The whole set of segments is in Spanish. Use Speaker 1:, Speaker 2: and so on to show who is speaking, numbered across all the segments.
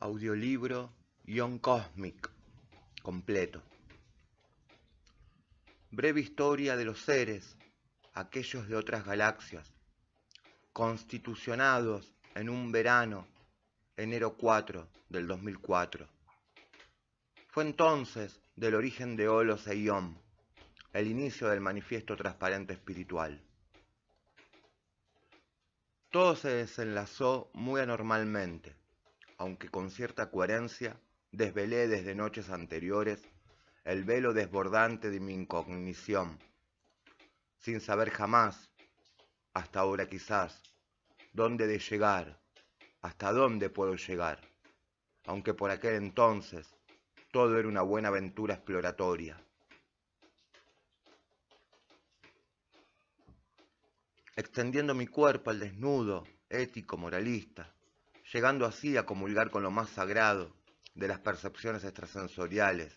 Speaker 1: Audiolibro Ion Cósmic completo. Breve historia de los seres, aquellos de otras galaxias, constitucionados en un verano, enero 4 del 2004. Fue entonces del origen de Holos e Ion, el inicio del manifiesto transparente espiritual. Todo se desenlazó muy anormalmente, aunque con cierta coherencia desvelé desde noches anteriores el velo desbordante de mi incognición, sin saber jamás, hasta ahora quizás, dónde de llegar, hasta dónde puedo llegar, aunque por aquel entonces todo era una buena aventura exploratoria. Extendiendo mi cuerpo al desnudo, ético, moralista, llegando así a comulgar con lo más sagrado de las percepciones extrasensoriales,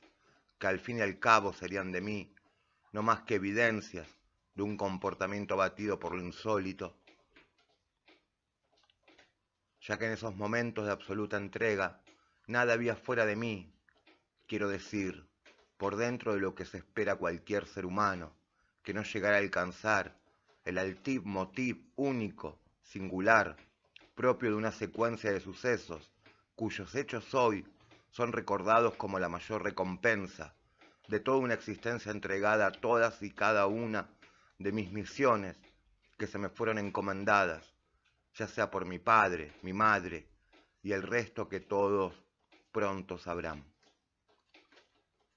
Speaker 1: que al fin y al cabo serían de mí, no más que evidencias de un comportamiento abatido por lo insólito, ya que en esos momentos de absoluta entrega, nada había fuera de mí, quiero decir, por dentro de lo que se espera cualquier ser humano, que no llegara a alcanzar el leitmotiv único, singular, propio de una secuencia de sucesos, cuyos hechos hoy son recordados como la mayor recompensa de toda una existencia entregada a todas y cada una de mis misiones que se me fueron encomendadas, ya sea por mi padre, mi madre y el resto que todos pronto sabrán.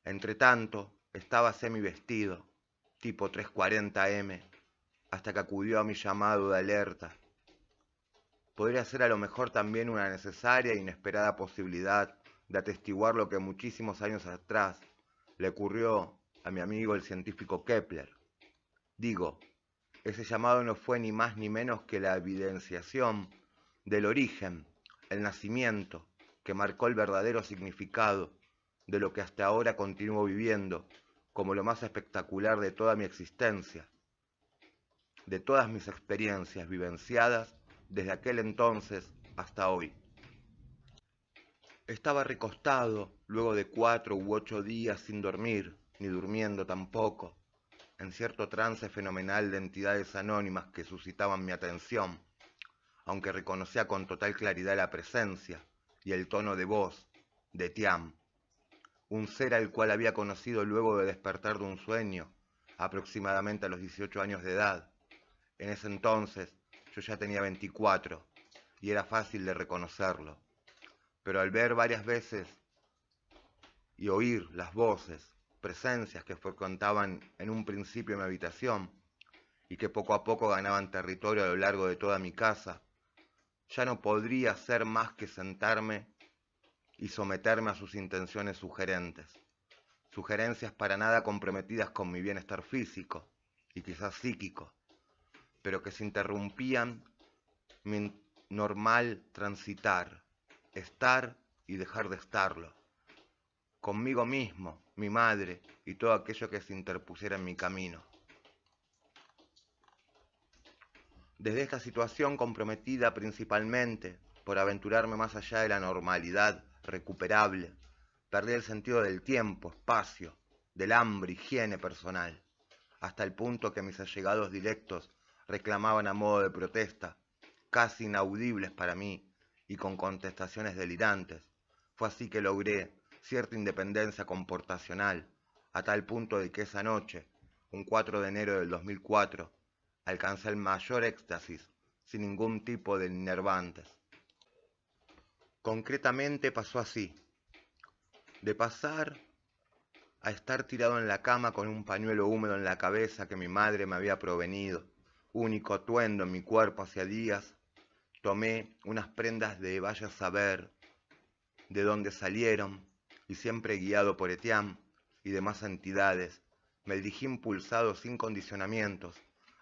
Speaker 1: Entretanto, estaba semi-vestido, tipo 3:40 m, hasta que acudió a mi llamado de alerta. Podría ser a lo mejor también una necesaria e inesperada posibilidad de atestiguar lo que muchísimos años atrás le ocurrió a mi amigo el científico Kepler. Digo, ese llamado no fue ni más ni menos que la evidenciación del origen, el nacimiento, que marcó el verdadero significado de lo que hasta ahora continúo viviendo como lo más espectacular de toda mi existencia, de todas mis experiencias vivenciadas desde aquel entonces hasta hoy. Estaba recostado luego de 4 u 8 días sin dormir, ni durmiendo tampoco, en cierto trance fenomenal de entidades anónimas que suscitaban mi atención, aunque reconocía con total claridad la presencia y el tono de voz de Tiam, un ser al cual había conocido luego de despertar de un sueño, aproximadamente a los 18 años de edad. En ese entonces yo ya tenía 24 y era fácil de reconocerlo, pero al ver varias veces y oír las voces, presencias que frecuentaban en un principio mi habitación y que poco a poco ganaban territorio a lo largo de toda mi casa, ya no podría hacer más que sentarme y someterme a sus intenciones sugerentes, sugerencias para nada comprometidas con mi bienestar físico y quizás psíquico, pero que se interrumpían mi normal transitar, estar y dejar de estarlo, conmigo mismo, mi madre y todo aquello que se interpusiera en mi camino. Desde esta situación comprometida principalmente por aventurarme más allá de la normalidad recuperable, perdí el sentido del tiempo, espacio, del hambre, higiene personal, hasta el punto que mis allegados directos reclamaban a modo de protesta, casi inaudibles para mí y con contestaciones delirantes. Fue así que logré cierta independencia comportacional, a tal punto de que esa noche, un 4 de enero del 2004, alcancé el mayor éxtasis, sin ningún tipo de enervantes. Concretamente pasó así: de pasar a estar tirado en la cama con un pañuelo húmedo en la cabeza que mi madre me había provenido, único atuendo en mi cuerpo hacía días, tomé unas prendas de vaya a saber de dónde salieron, y siempre guiado por Etiam y demás entidades, me dirigí impulsado sin condicionamientos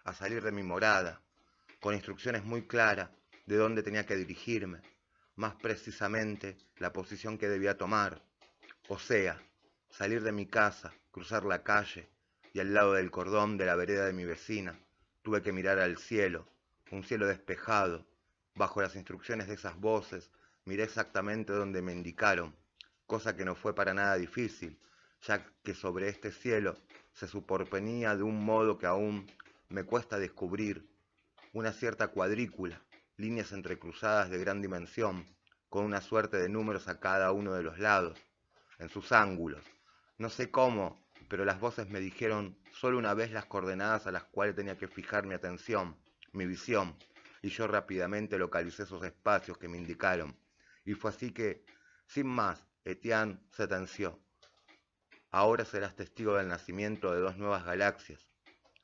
Speaker 1: a salir de mi morada, con instrucciones muy claras de dónde tenía que dirigirme, más precisamente la posición que debía tomar, o sea, salir de mi casa, cruzar la calle, y al lado del cordón de la vereda de mi vecina, tuve que mirar al cielo, un cielo despejado, bajo las instrucciones de esas voces Miré exactamente donde me indicaron, cosa que no fue para nada difícil, ya que sobre este cielo se superponía de un modo que aún me cuesta descubrir una cierta cuadrícula, líneas entrecruzadas de gran dimensión, con una suerte de números a cada uno de los lados, en sus ángulos. No sé cómo, pero las voces me dijeron solo una vez las coordenadas a las cuales tenía que fijar mi atención, mi visión, y yo rápidamente localicé esos espacios que me indicaron. Y fue así que, sin más, Etienne sentenció: ahora serás testigo del nacimiento de dos nuevas galaxias.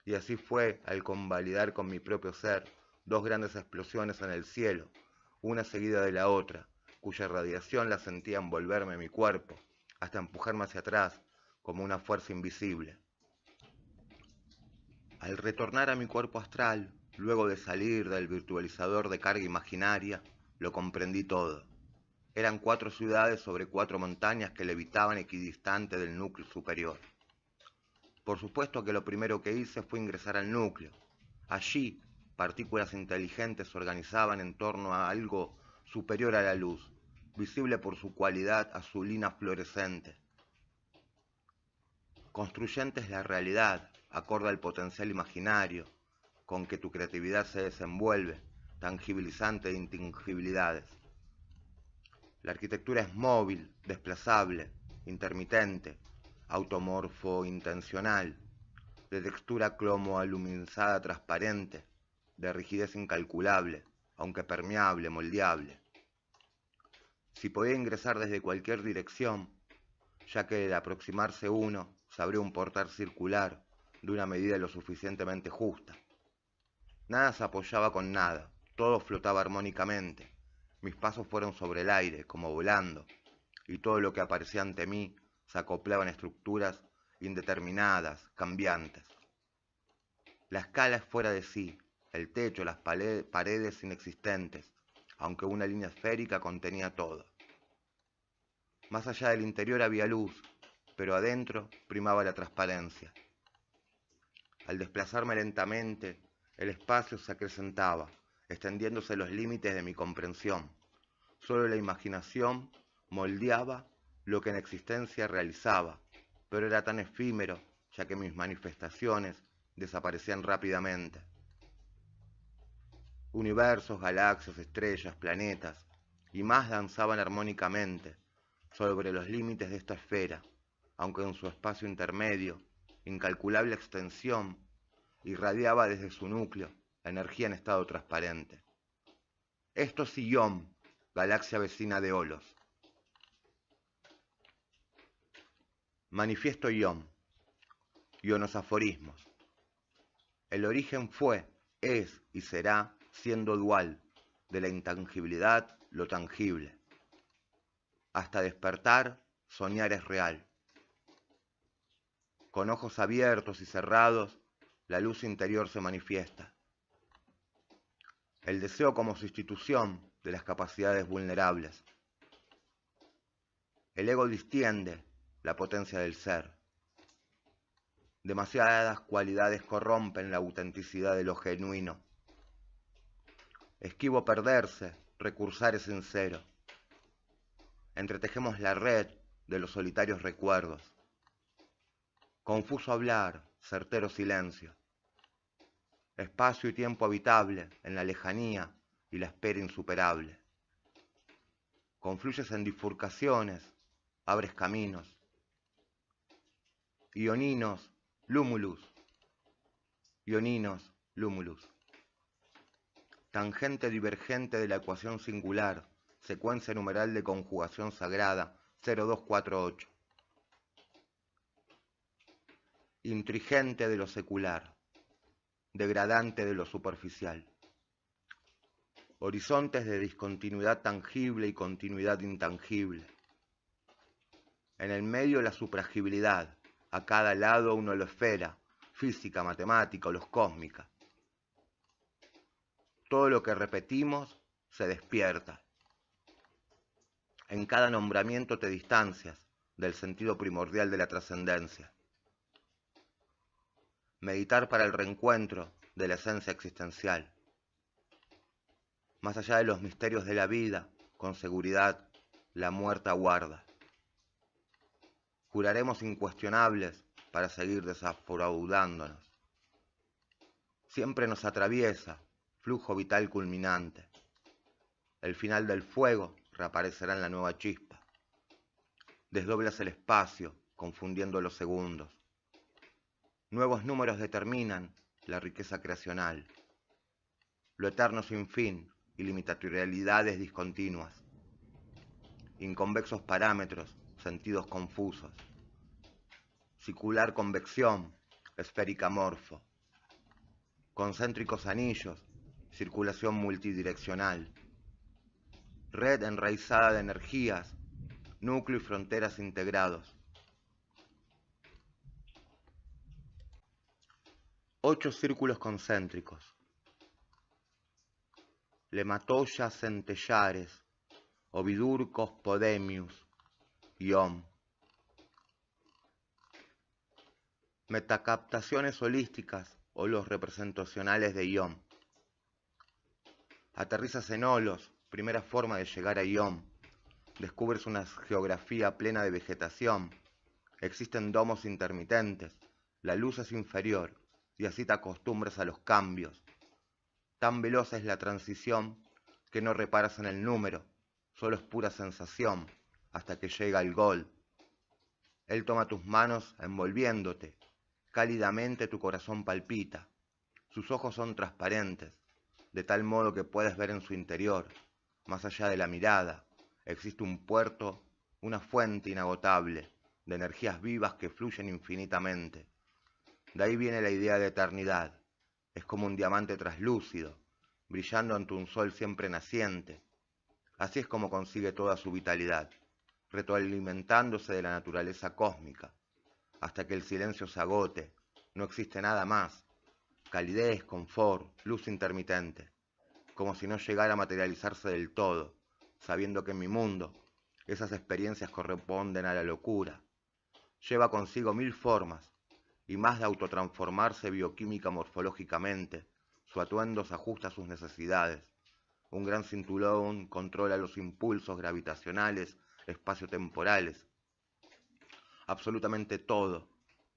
Speaker 1: Y así fue al convalidar con mi propio ser dos grandes explosiones en el cielo, una seguida de la otra, cuya radiación la sentía envolverme mi cuerpo, hasta empujarme hacia atrás, como una fuerza invisible. Al retornar a mi cuerpo astral, luego de salir del virtualizador de carga imaginaria, lo comprendí todo. Eran 4 ciudades sobre 4 montañas que levitaban equidistante del núcleo superior. Por supuesto que lo primero que hice fue ingresar al núcleo. Allí, partículas inteligentes se organizaban en torno a algo superior a la luz, visible por su cualidad azulina fluorescente. Construyentes la realidad, acorde al potencial imaginario con que tu creatividad se desenvuelve, tangibilizante de intangibilidades. La arquitectura es móvil, desplazable, intermitente, automorfo-intencional, de textura cromo-aluminizada transparente, de rigidez incalculable, aunque permeable, moldeable. Si podía ingresar desde cualquier dirección, ya que al aproximarse uno se abrió un portal circular de una medida lo suficientemente justa. Nada se apoyaba con nada, todo flotaba armónicamente. Mis pasos fueron sobre el aire, como volando, y todo lo que aparecía ante mí se acoplaba en estructuras indeterminadas, cambiantes. La escala es fuera de sí, el techo, las paredes inexistentes, aunque una línea esférica contenía todo. Más allá del interior había luz, pero adentro primaba la transparencia. Al desplazarme lentamente, el espacio se acrecentaba, extendiéndose los límites de mi comprensión. Solo la imaginación moldeaba lo que en existencia realizaba, pero era tan efímero, ya que mis manifestaciones desaparecían rápidamente. Universos, galaxias, estrellas, planetas, y más danzaban armónicamente sobre los límites de esta esfera, aunque en su espacio intermedio, incalculable extensión, irradiaba desde su núcleo energía en estado transparente. Esto es Ion, galaxia vecina de Olos. Manifiesto Ion. Ionos aforismos. El origen fue, es y será, siendo dual, de la intangibilidad lo tangible. Hasta despertar, soñar es real. Con ojos abiertos y cerrados, la luz interior se manifiesta. El deseo como sustitución de las capacidades vulnerables. El ego distiende la potencia del ser. Demasiadas cualidades corrompen la autenticidad de lo genuino. Esquivo perderse, recursar es sincero. Entretejemos la red de los solitarios recuerdos. Confuso hablar, certero silencio. Espacio y tiempo habitable en la lejanía y la espera insuperable. Confluyes en bifurcaciones, abres caminos. Ioninos, lumulus. Ioninos, lumulus. Tangente divergente de la ecuación singular, secuencia numeral de conjugación sagrada, 0248. Intrigente de lo secular, degradante de lo superficial. Horizontes de discontinuidad tangible y continuidad intangible. En el medio la supragibilidad, a cada lado una holosfera, física, matemática o los cósmica. Todo lo que repetimos se despierta. En cada nombramiento te distancias del sentido primordial de la trascendencia. Meditar para el reencuentro de la esencia existencial. Más allá de los misterios de la vida, con seguridad la muerte aguarda. Juraremos incuestionables para seguir defraudándonos. Siempre nos atraviesa, flujo vital culminante. El final del fuego reaparecerá en la nueva chispa. Desdoblas el espacio, confundiendo los segundos. Nuevos números determinan la riqueza creacional. Lo eterno sin fin, ilimitatorialidades discontinuas. Inconvexos parámetros, sentidos confusos. Circular convección, esférica morfo. Concéntricos anillos, circulación multidireccional. Red enraizada de energías, núcleo y fronteras integrados. 8 círculos concéntricos. Lematoya centellares, ovidurcos podemius, Iom. Metacaptaciones holísticas o los representacionales de Iom. Aterrizas en Olos, primera forma de llegar a Iom. Descubres una geografía plena de vegetación. Existen domos intermitentes, la luz es inferior y así te acostumbras a los cambios. Tan veloz es la transición que no reparas en el número, solo es pura sensación hasta que llega el gol. Él toma tus manos envolviéndote, cálidamente tu corazón palpita. Sus ojos son transparentes, de tal modo que puedes ver en su interior, más allá de la mirada, existe un puerto, una fuente inagotable de energías vivas que fluyen infinitamente. De ahí viene la idea de eternidad. Es como un diamante traslúcido, brillando ante un sol siempre naciente. Así es como consigue toda su vitalidad, retroalimentándose de la naturaleza cósmica, hasta que el silencio se agote, no existe nada más. Calidez, confort, luz intermitente, como si no llegara a materializarse del todo, sabiendo que en mi mundo esas experiencias corresponden a la locura. Lleva consigo 1000 formas, y más de autotransformarse bioquímica morfológicamente, su atuendo se ajusta a sus necesidades. Un gran cinturón controla los impulsos gravitacionales, espaciotemporales. Absolutamente todo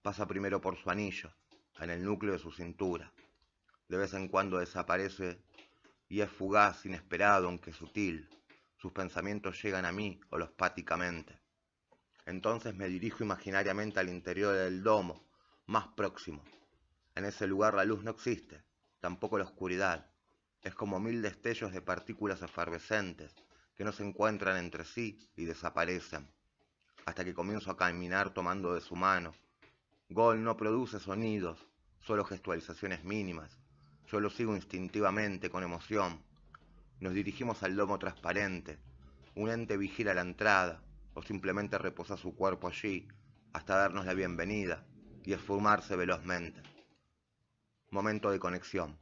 Speaker 1: pasa primero por su anillo, en el núcleo de su cintura. De vez en cuando desaparece y es fugaz, inesperado, aunque sutil. Sus pensamientos llegan a mí holopáticamente. Entonces me dirijo imaginariamente al interior del domo, más próximo. En ese lugar la luz no existe, tampoco la oscuridad. Es como 1000 destellos de partículas efervescentes que no se encuentran entre sí y desaparecen, hasta que comienzo a caminar tomando de su mano. Gol no produce sonidos, solo gestualizaciones mínimas. Yo lo sigo instintivamente, con emoción. Nos dirigimos al domo transparente. Un ente vigila la entrada, o simplemente reposa su cuerpo allí, hasta darnos la bienvenida y esfumarse velozmente. Momento de conexión.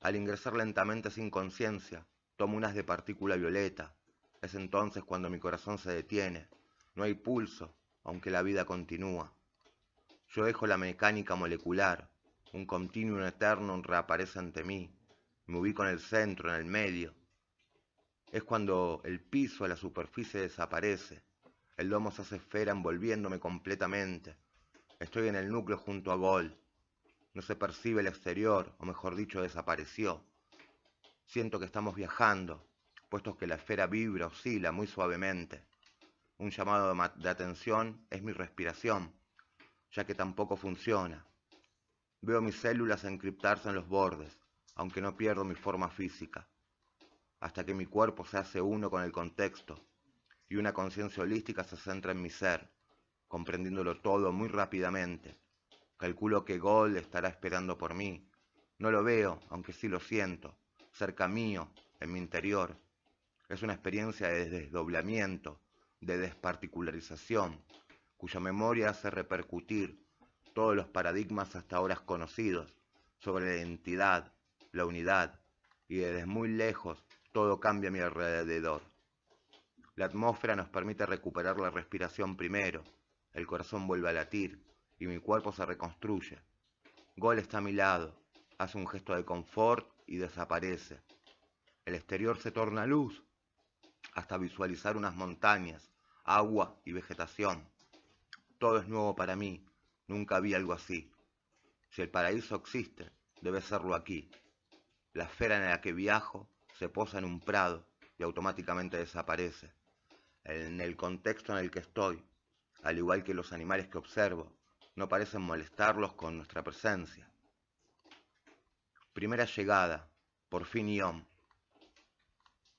Speaker 1: Al ingresar lentamente sin conciencia, tomo unas de partícula violeta. Es entonces cuando mi corazón se detiene. No hay pulso, aunque la vida continúa. Yo dejo la mecánica molecular. Un continuo eterno reaparece ante mí. Me ubico en el centro, en el medio. Es cuando el piso, la superficie desaparece. El domo se hace esfera envolviéndome completamente. Estoy en el núcleo junto a Gol. No se percibe el exterior, o mejor dicho, desapareció. Siento que estamos viajando, puesto que la esfera vibra, oscila muy suavemente. Un llamado de atención es mi respiración, ya que tampoco funciona. Veo mis células encriptarse en los bordes, aunque no pierdo mi forma física, hasta que mi cuerpo se hace uno con el contexto, y una conciencia holística se centra en mi ser, comprendiéndolo todo muy rápidamente. Calculo que Gol estará esperando por mí. No lo veo, aunque sí lo siento, cerca mío, en mi interior. Es una experiencia de desdoblamiento, de desparticularización, cuya memoria hace repercutir todos los paradigmas hasta ahora conocidos sobre la identidad, la unidad, y desde muy lejos todo cambia a mi alrededor. La atmósfera nos permite recuperar la respiración primero, el corazón vuelve a latir y mi cuerpo se reconstruye. Gol está a mi lado, hace un gesto de confort y desaparece. El exterior se torna luz, hasta visualizar unas montañas, agua y vegetación. Todo es nuevo para mí, nunca vi algo así. Si el paraíso existe, debe serlo aquí. La esfera en la que viajo se posa en un prado y automáticamente desaparece. En el contexto en el que estoy, al igual que los animales que observo, no parecen molestarlos con nuestra presencia. Primera llegada, por fin Iom.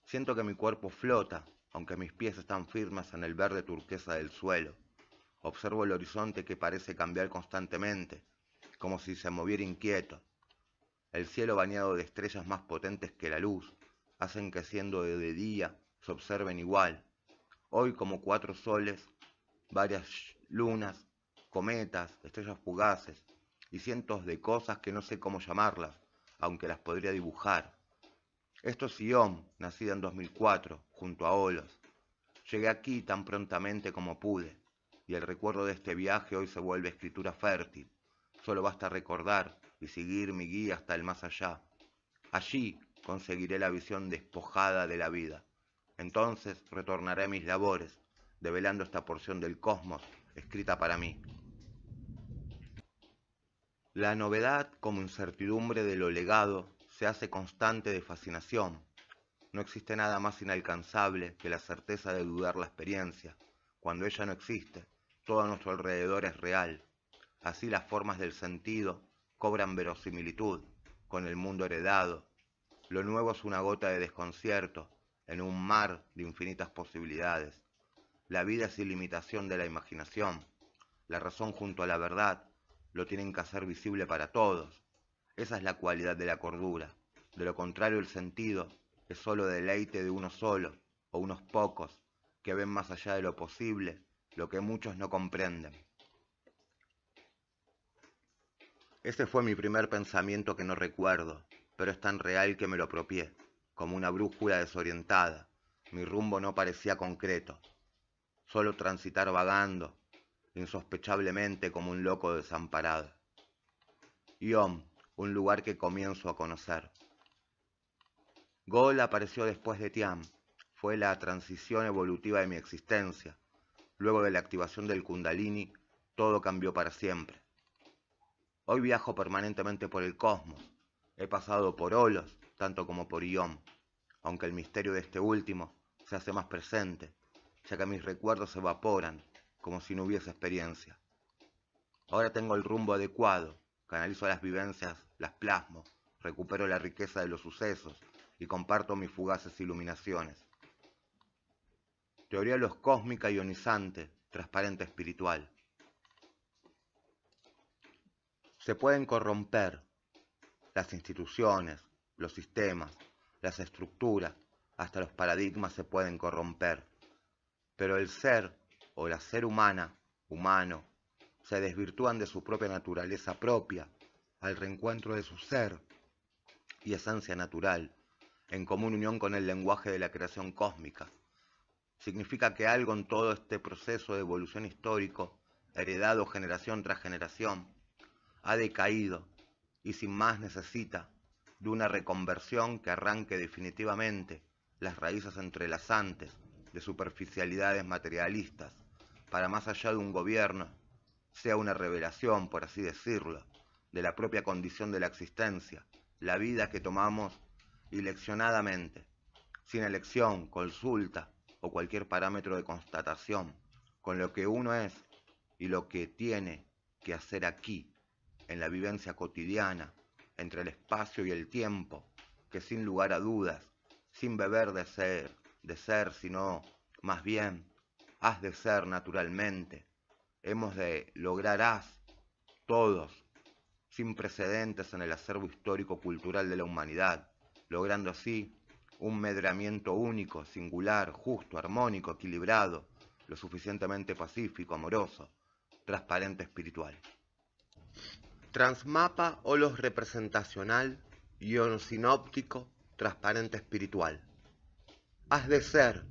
Speaker 1: Siento que mi cuerpo flota, aunque mis pies están firmes en el verde turquesa del suelo. Observo el horizonte que parece cambiar constantemente, como si se moviera inquieto. El cielo bañado de estrellas más potentes que la luz hacen que siendo de día se observen igual. Hoy como 4 soles, varias lunas, cometas, estrellas fugaces y cientos de cosas que no sé cómo llamarlas, aunque las podría dibujar. Esto es Iom, nacida en 2004, junto a Olos. Llegué aquí tan prontamente como pude, y el recuerdo de este viaje hoy se vuelve escritura fértil. Solo basta recordar y seguir mi guía hasta el más allá. Allí conseguiré la visión despojada de la vida. Entonces retornaré a mis labores, develando esta porción del cosmos escrita para mí. La novedad como incertidumbre de lo legado se hace constante de fascinación. No existe nada más inalcanzable que la certeza de dudar la experiencia. Cuando ella no existe, todo a nuestro alrededor es real. Así las formas del sentido cobran verosimilitud con el mundo heredado. Lo nuevo es una gota de desconcierto en un mar de infinitas posibilidades. La vida es ilimitación de la imaginación. La razón junto a la verdad lo tienen que hacer visible para todos. Esa es la cualidad de la cordura. De lo contrario, el sentido es solo deleite de uno solo, o unos pocos, que ven más allá de lo posible, lo que muchos no comprenden. Ese fue mi primer pensamiento que no recuerdo, pero es tan real que me lo apropié, como una brújula desorientada. Mi rumbo no parecía concreto, solo transitar vagando, insospechablemente como un loco desamparado. Iom, un lugar que comienzo a conocer. Gol apareció después de Tiam, fue la transición evolutiva de mi existencia. Luego de la activación del Kundalini, todo cambió para siempre. Hoy viajo permanentemente por el cosmos. He pasado por Olos, tanto como por Iom, aunque el misterio de este último se hace más presente, ya que mis recuerdos se evaporan, como si no hubiese experiencia. Ahora tengo el rumbo adecuado, canalizo las vivencias, las plasmo, recupero la riqueza de los sucesos y comparto mis fugaces iluminaciones. Teoría los cósmica ionizante, transparente espiritual. Se pueden corromper las instituciones, los sistemas, las estructuras, hasta los paradigmas se pueden corromper. Pero el ser o la ser humana, humano, se desvirtúan de su propia naturaleza propia al reencuentro de su ser y esencia natural, en común unión con el lenguaje de la creación cósmica. Significa que algo en todo este proceso de evolución histórico, heredado generación tras generación, ha decaído y sin más necesita de una reconversión que arranque definitivamente las raíces entrelazantes de superficialidades materialistas, para más allá de un gobierno, sea una revelación, por así decirlo, de la propia condición de la existencia, la vida que tomamos ileccionadamente, sin elección, consulta o cualquier parámetro de constatación, con lo que uno es y lo que tiene que hacer aquí, en la vivencia cotidiana, entre el espacio y el tiempo, que sin lugar a dudas, sin beber de ser, sino más bien, has de ser naturalmente, hemos de lograr todos, sin precedentes en el acervo histórico-cultural de la humanidad, logrando así un medramiento único, singular, justo, armónico, equilibrado, lo suficientemente pacífico, amoroso, transparente, espiritual. Transmapa Olos representacional, ion sinóptico, transparente espiritual. Has de ser,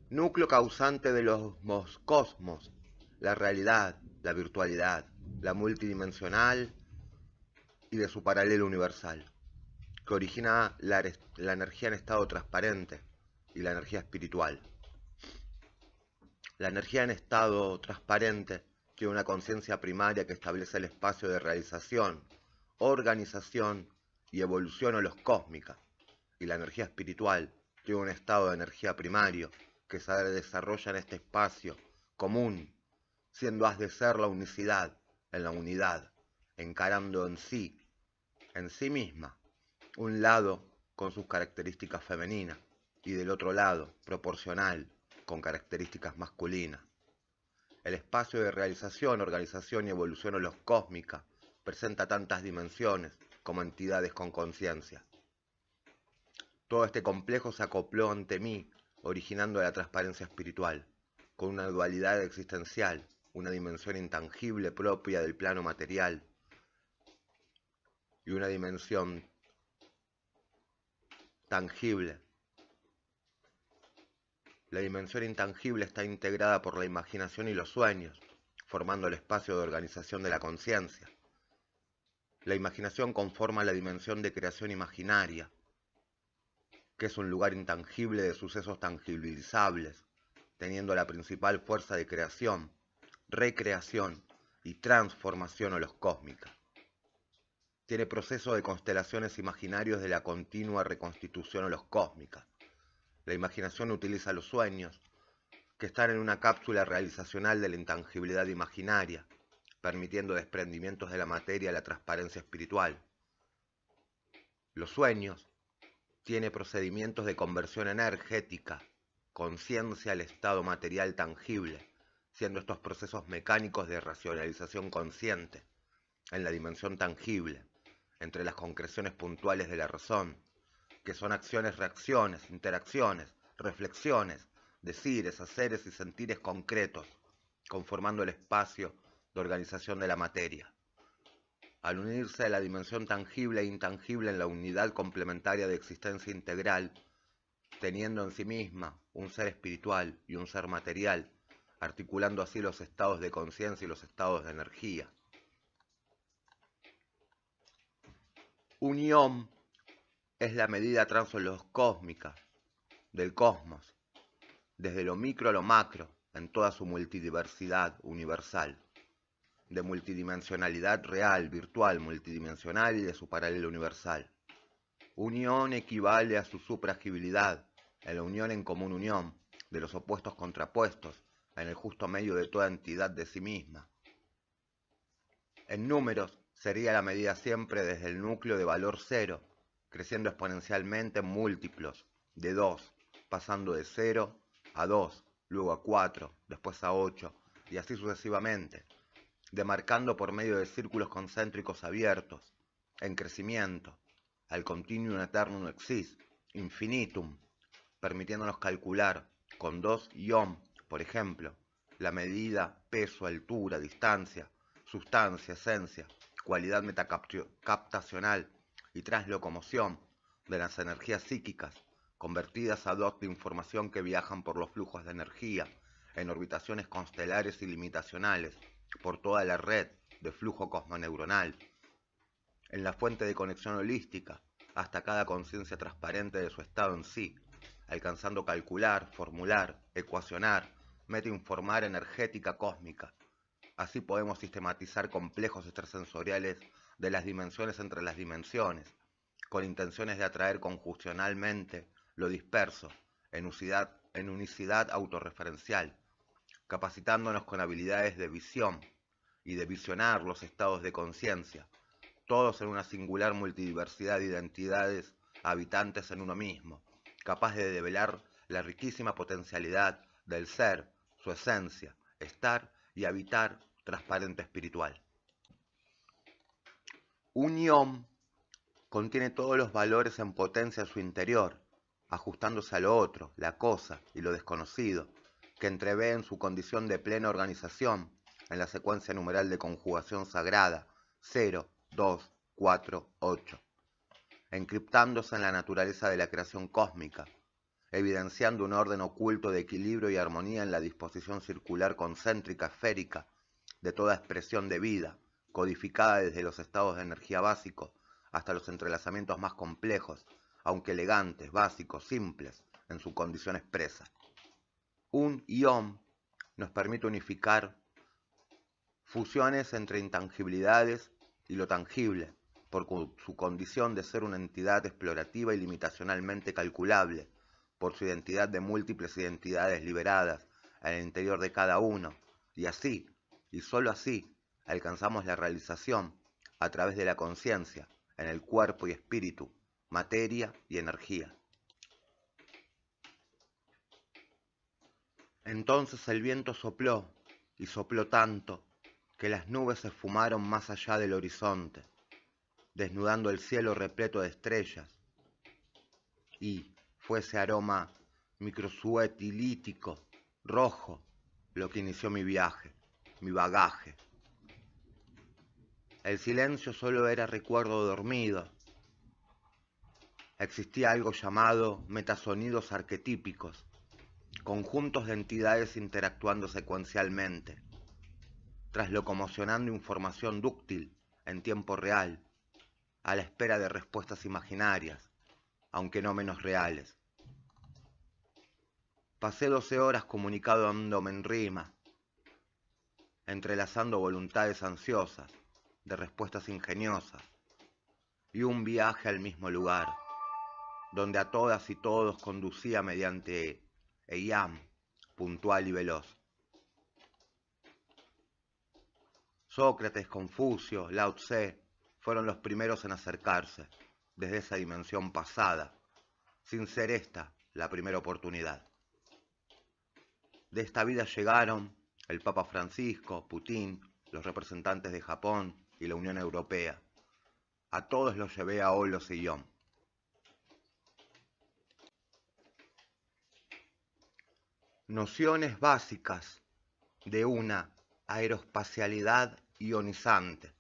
Speaker 1: núcleo causante de los cosmos, la realidad, la virtualidad, la multidimensional y de su paralelo universal, que origina la energía en estado transparente, y la energía espiritual. La energía en estado transparente tiene una conciencia primaria que establece el espacio de realización, organización y evolución holoscósmica, y la energía espiritual tiene un estado de energía primario que se desarrolla en este espacio común, siendo haz de ser la unicidad en la unidad, encarando en sí misma, un lado con sus características femeninas y del otro lado, proporcional, con características masculinas. El espacio de realización, organización y evolución holoscósmica presenta tantas dimensiones como entidades con conciencia. Todo este complejo se acopló ante mí, originando la transparencia espiritual, con una dualidad existencial, una dimensión intangible propia del plano material y una dimensión tangible. La dimensión intangible está integrada por la imaginación y los sueños, formando el espacio de organización de la conciencia. La imaginación conforma la dimensión de creación imaginaria, que es un lugar intangible de sucesos tangibilizables, teniendo la principal fuerza de creación, recreación y transformación holoscósmica. Tiene proceso de constelaciones imaginarios de la continua reconstitución holoscósmica. La imaginación utiliza los sueños, que están en una cápsula realizacional de la intangibilidad imaginaria, permitiendo desprendimientos de la materia a la transparencia espiritual. Los sueños tienen procedimientos de conversión energética, conciencia al estado material tangible, siendo estos procesos mecánicos de racionalización consciente, en la dimensión tangible, entre las concreciones puntuales de la razón, que son acciones, reacciones, interacciones, reflexiones, decires, haceres y sentires concretos, conformando el espacio de organización de la materia. Al unirse a la dimensión tangible e intangible en la unidad complementaria de existencia integral, teniendo en sí misma un ser espiritual y un ser material, articulando así los estados de conciencia y los estados de energía. Unión es la medida transholoscósmica del cosmos, desde lo micro a lo macro, en toda su multidiversidad universal, de multidimensionalidad real, virtual, multidimensional y de su paralelo universal. Unión equivale a su supragibilidad, en la unión en común unión, de los opuestos contrapuestos, en el justo medio de toda entidad de sí misma. En números, sería la medida siempre desde el núcleo de valor 0, creciendo exponencialmente en múltiplos, de 2, pasando de 0 a 2, luego a 4, después a 8, y así sucesivamente, demarcando por medio de círculos concéntricos abiertos, en crecimiento, al continuum eternum exist, infinitum, permitiéndonos calcular con 2 iom, por ejemplo, la medida, peso, altura, distancia, sustancia, esencia, cualidad metacaptacional y translocomoción de las energías psíquicas, convertidas a dots de información que viajan por los flujos de energía en orbitaciones constelares y limitacionales por toda la red de flujo cosmoneuronal, en la fuente de conexión holística, hasta cada conciencia transparente de su estado en sí, alcanzando calcular, formular, ecuacionar, metainformar energética cósmica. Así podemos sistematizar complejos extrasensoriales de las dimensiones entre las dimensiones, con intenciones de atraer conjuncionalmente lo disperso, en unicidad autorreferencial, capacitándonos con habilidades de visión y de visionar los estados de conciencia, todos en una singular multidiversidad de identidades habitantes en uno mismo, capaz de develar la riquísima potencialidad del ser, su esencia, estar y habitar transparente espiritual. Unión contiene todos los valores en potencia en su interior, ajustándose a lo otro, la cosa y lo desconocido, que entrevé en su condición de plena organización en la secuencia numeral de conjugación sagrada 0, 2, 4, 8, encriptándose en la naturaleza de la creación cósmica, evidenciando un orden oculto de equilibrio y armonía en la disposición circular concéntrica esférica de toda expresión de vida, codificada desde los estados de energía básicos hasta los entrelazamientos más complejos, aunque elegantes, básicos, simples, en su condición expresa. Un ion nos permite unificar fusiones entre intangibilidades y lo tangible, por su condición de ser una entidad explorativa y limitacionalmente calculable, por su identidad de múltiples identidades liberadas en el interior de cada uno, y así, y sólo así, alcanzamos la realización a través de la conciencia, en el cuerpo y espíritu, materia y energía. Entonces el viento sopló, y sopló tanto, que las nubes se esfumaron más allá del horizonte, desnudando el cielo repleto de estrellas, y fue ese aroma microsuetilítico, rojo, lo que inició mi viaje, mi bagaje. El silencio solo era recuerdo dormido. Existía algo llamado metasonidos arquetípicos, conjuntos de entidades interactuando secuencialmente, traslocomocionando información dúctil en tiempo real, a la espera de respuestas imaginarias, aunque no menos reales. Pasé 12 horas comunicándome en rima, entrelazando voluntades ansiosas, de respuestas ingeniosas, y un viaje al mismo lugar, donde a todas y todos conducía mediante Eyam, puntual y veloz. Sócrates, Confucio, Lao Tse fueron los primeros en acercarse, desde esa dimensión pasada, sin ser esta la primera oportunidad. De esta vida llegaron el Papa Francisco, Putin, los representantes de Japón y la Unión Europea. A todos los llevé a Olos y Yom. Nociones básicas de una aeroespacialidad ionizante.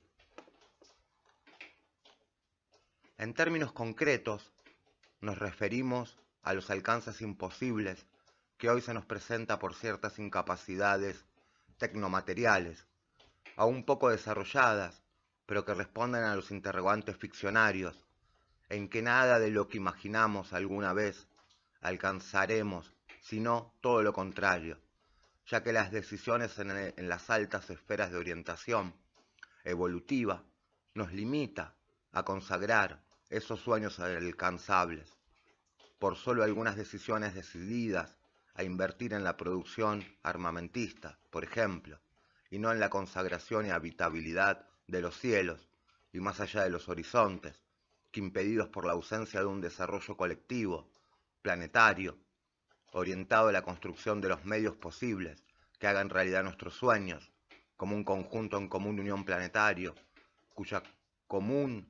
Speaker 1: En términos concretos, nos referimos a los alcances imposibles que hoy se nos presenta por ciertas incapacidades tecnomateriales, aún poco desarrolladas, pero que responden a los interrogantes ficcionarios, en que nada de lo que imaginamos alguna vez alcanzaremos, sino todo lo contrario, ya que las decisiones en las altas esferas de orientación evolutiva nos limita a consagrar esos sueños alcanzables, por solo algunas decisiones decididas a invertir en la producción armamentista, por ejemplo, y no en la consagración y habitabilidad de los cielos y más allá de los horizontes, que impedidos por la ausencia de un desarrollo colectivo, planetario, orientado a la construcción de los medios posibles que hagan realidad nuestros sueños, como un conjunto en común de unión planetario, cuya común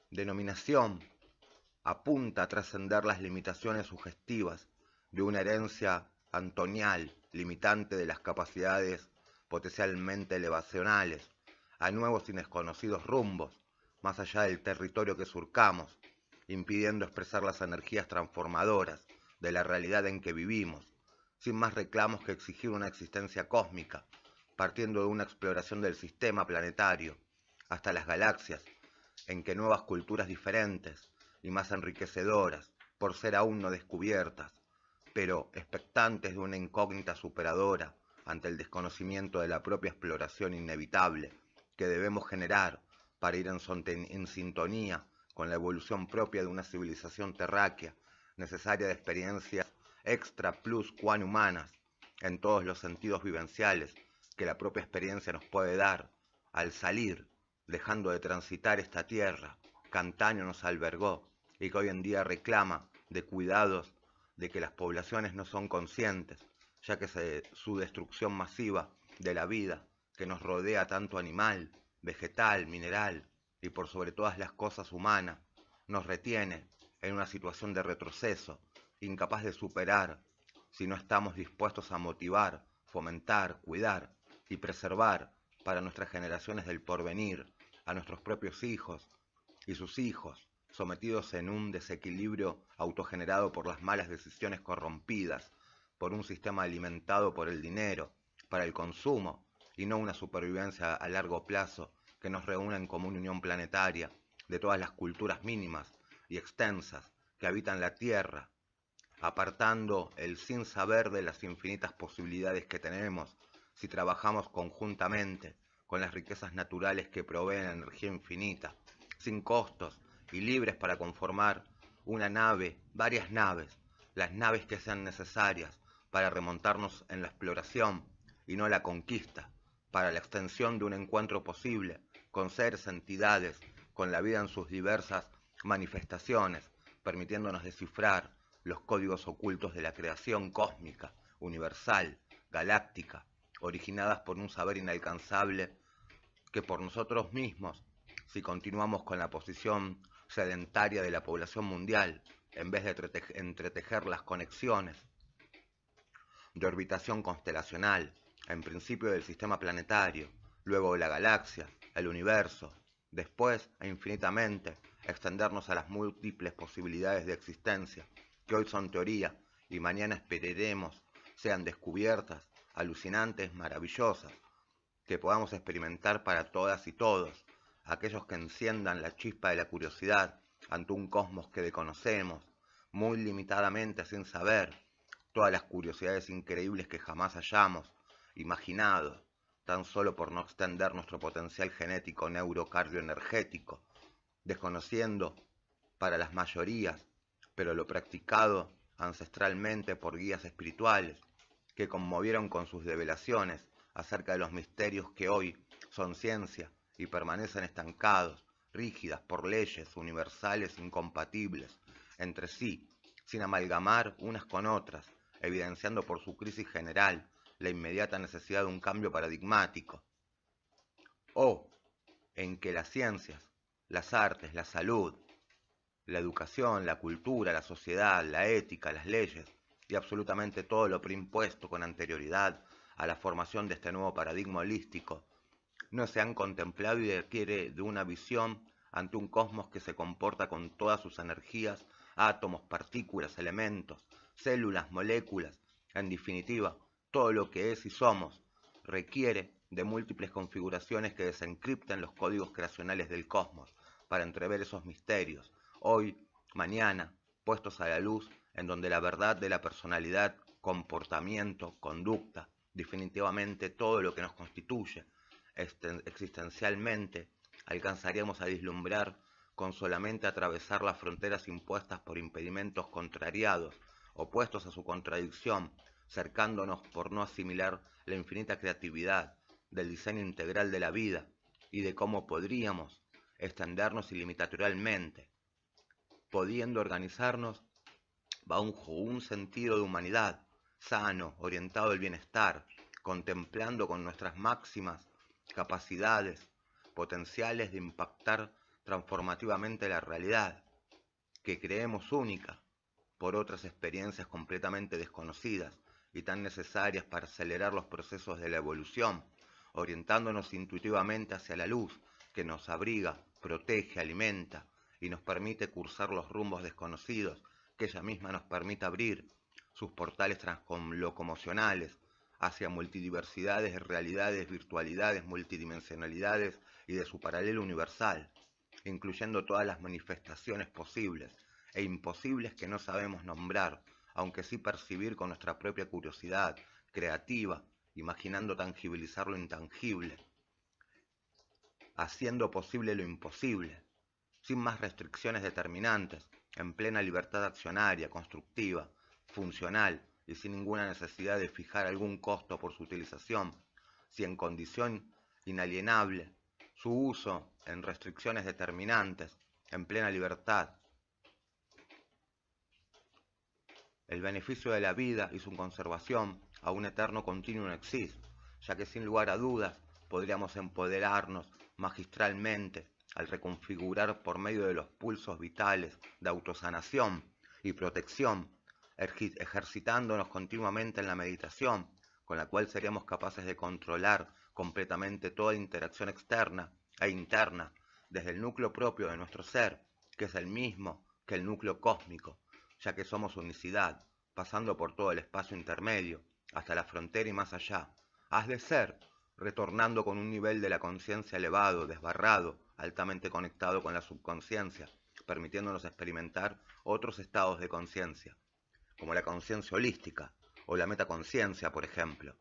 Speaker 1: denominación apunta a trascender las limitaciones sugestivas de una herencia antonial limitante de las capacidades potencialmente elevacionales a nuevos y desconocidos rumbos, más allá del territorio que surcamos, impidiendo expresar las energías transformadoras de la realidad en que vivimos, sin más reclamos que exigir una existencia cósmica, partiendo de una exploración del sistema planetario hasta las galaxias, en que nuevas culturas diferentes y más enriquecedoras, por ser aún no descubiertas, pero expectantes de una incógnita superadora ante el desconocimiento de la propia exploración inevitable que debemos generar para ir en sintonía con la evolución propia de una civilización terráquea, necesaria de experiencias extra plus cuán humanas en todos los sentidos vivenciales que la propia experiencia nos puede dar al salir, dejando de transitar esta tierra que antaño nos albergó y que hoy en día reclama de cuidados de que las poblaciones no son conscientes, ya que su destrucción masiva de la vida que nos rodea, tanto animal, vegetal, mineral y por sobre todas las cosas humana, nos retiene en una situación de retroceso, incapaz de superar si no estamos dispuestos a motivar, fomentar, cuidar y preservar para nuestras generaciones del porvenir, a nuestros propios hijos y sus hijos, sometidos en un desequilibrio autogenerado por las malas decisiones corrompidas, por un sistema alimentado por el dinero, para el consumo, y no una supervivencia a largo plazo que nos reúna en común unión planetaria de todas las culturas mínimas y extensas que habitan la Tierra, apartando el sin saber de las infinitas posibilidades que tenemos si trabajamos conjuntamente con las riquezas naturales que proveen energía infinita, sin costos y libres para conformar una nave, varias naves, las naves que sean necesarias para remontarnos en la exploración y no la conquista, para la extensión de un encuentro posible con seres, entidades, con la vida en sus diversas manifestaciones, permitiéndonos descifrar los códigos ocultos de la creación cósmica, universal, galáctica, originadas por un saber inalcanzable que por nosotros mismos, si continuamos con la posición sedentaria de la población mundial, en vez de entretejer las conexiones de orbitación constelacional, en principio del sistema planetario, luego de la galaxia, el universo, después e infinitamente extendernos a las múltiples posibilidades de existencia, que hoy son teoría y mañana esperaremos sean descubiertas, alucinantes, maravillosas, que podamos experimentar para todas y todos, aquellos que enciendan la chispa de la curiosidad ante un cosmos que desconocemos, muy limitadamente sin saber, todas las curiosidades increíbles que jamás hayamos imaginado, tan solo por no extender nuestro potencial genético neurocardioenergético, desconociendo para las mayorías, pero lo practicado ancestralmente por guías espirituales, que conmovieron con sus revelaciones acerca de los misterios que hoy son ciencia y permanecen estancados, rígidas por leyes universales incompatibles entre sí, sin amalgamar unas con otras, evidenciando por su crisis general la inmediata necesidad de un cambio paradigmático, o en que las ciencias, las artes, la salud, la educación, la cultura, la sociedad, la ética, las leyes y absolutamente todo lo preimpuesto con anterioridad a la formación de este nuevo paradigma holístico, no se han contemplado y requiere de una visión ante un cosmos que se comporta con todas sus energías, átomos, partículas, elementos, células, moléculas, en definitiva, todo lo que es y somos, requiere de múltiples configuraciones que desencripten los códigos creacionales del cosmos para entrever esos misterios, hoy, mañana, puestos a la luz, en donde la verdad de la personalidad, comportamiento, conducta, definitivamente todo lo que nos constituye existencialmente, alcanzaríamos a vislumbrar con solamente atravesar las fronteras impuestas por impedimentos contrariados, opuestos a su contradicción, cercándonos por no asimilar la infinita creatividad del diseño integral de la vida y de cómo podríamos extendernos ilimitatorialmente, pudiendo organizarnos bajo un sentido de humanidad sano, orientado al bienestar, contemplando con nuestras máximas capacidades potenciales de impactar transformativamente la realidad, que creemos única por otras experiencias completamente desconocidas y tan necesarias para acelerar los procesos de la evolución, orientándonos intuitivamente hacia la luz que nos abriga, protege, alimenta y nos permite cursar los rumbos desconocidos que ella misma nos permite abrir sus portales translocomocionales hacia multidiversidades de realidades, virtualidades, multidimensionalidades y de su paralelo universal, incluyendo todas las manifestaciones posibles e imposibles que no sabemos nombrar, aunque sí percibir con nuestra propia curiosidad creativa, imaginando tangibilizar lo intangible, haciendo posible lo imposible, sin más restricciones determinantes, en plena libertad accionaria, constructiva, funcional y sin ninguna necesidad de fijar algún costo por su utilización, si en condición inalienable, su uso en restricciones determinantes, en plena libertad. El beneficio de la vida y su conservación a un eterno continuo no existe, ya que sin lugar a dudas podríamos empoderarnos magistralmente al reconfigurar por medio de los pulsos vitales de autosanación y protección, ejercitándonos continuamente en la meditación, con la cual seríamos capaces de controlar completamente toda interacción externa e interna, desde el núcleo propio de nuestro ser, que es el mismo que el núcleo cósmico, ya que somos unicidad, pasando por todo el espacio intermedio, hasta la frontera y más allá. Has de ser, retornando con un nivel de la conciencia elevado, desbarrado, altamente conectado con la subconsciencia, permitiéndonos experimentar otros estados de conciencia, como la conciencia holística o la metaconciencia, por ejemplo,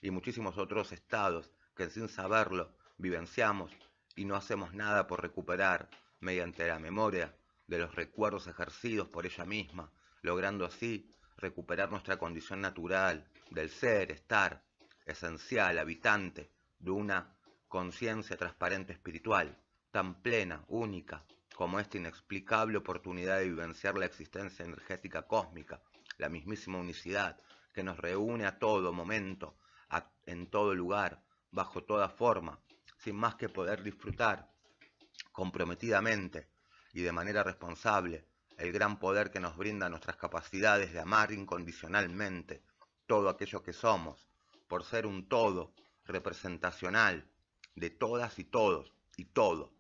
Speaker 1: y muchísimos otros estados que sin saberlo vivenciamos y no hacemos nada por recuperar mediante la memoria de los recuerdos ejercidos por ella misma, logrando así recuperar nuestra condición natural del ser, estar, esencial, habitante de una conciencia transparente espiritual, tan plena, única, como esta inexplicable oportunidad de vivenciar la existencia energética cósmica, la mismísima unicidad que nos reúne a todo momento, en todo lugar, bajo toda forma, sin más que poder disfrutar comprometidamente y de manera responsable el gran poder que nos brinda nuestras capacidades de amar incondicionalmente todo aquello que somos, por ser un todo representacional de todas y todos y todo,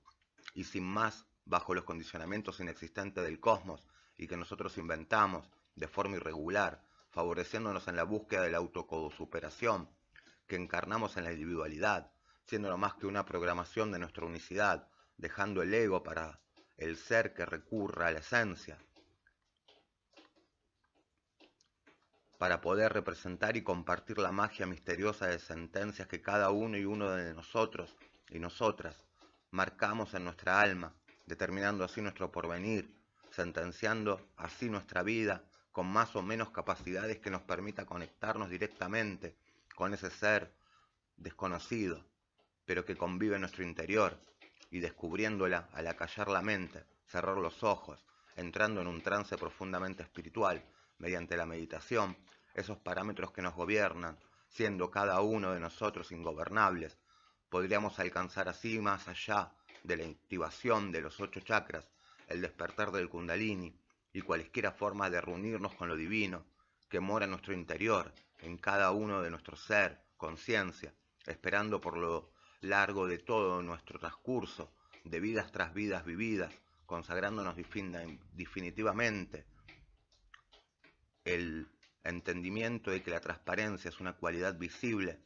Speaker 1: y sin más bajo los condicionamientos inexistentes del cosmos y que nosotros inventamos de forma irregular, favoreciéndonos en la búsqueda de la autosuperación que encarnamos en la individualidad, siendo no más que una programación de nuestra unicidad, dejando el ego para el ser que recurra a la esencia, para poder representar y compartir la magia misteriosa de sentencias que cada uno y uno de nosotros y nosotras marcamos en nuestra alma, determinando así nuestro porvenir, sentenciando así nuestra vida con más o menos capacidades que nos permita conectarnos directamente con ese ser desconocido, pero que convive en nuestro interior, y descubriéndola al acallar la mente, cerrar los ojos, entrando en un trance profundamente espiritual, mediante la meditación, esos parámetros que nos gobiernan, siendo cada uno de nosotros ingobernables, podríamos alcanzar así más allá de la activación de los 8 chakras, el despertar del Kundalini y cualesquiera forma de reunirnos con lo divino que mora en nuestro interior, en cada uno de nuestro ser, conciencia, esperando por lo largo de todo nuestro transcurso de vidas tras vidas vividas, consagrándonos definitivamente el entendimiento de que la transparencia es una cualidad visible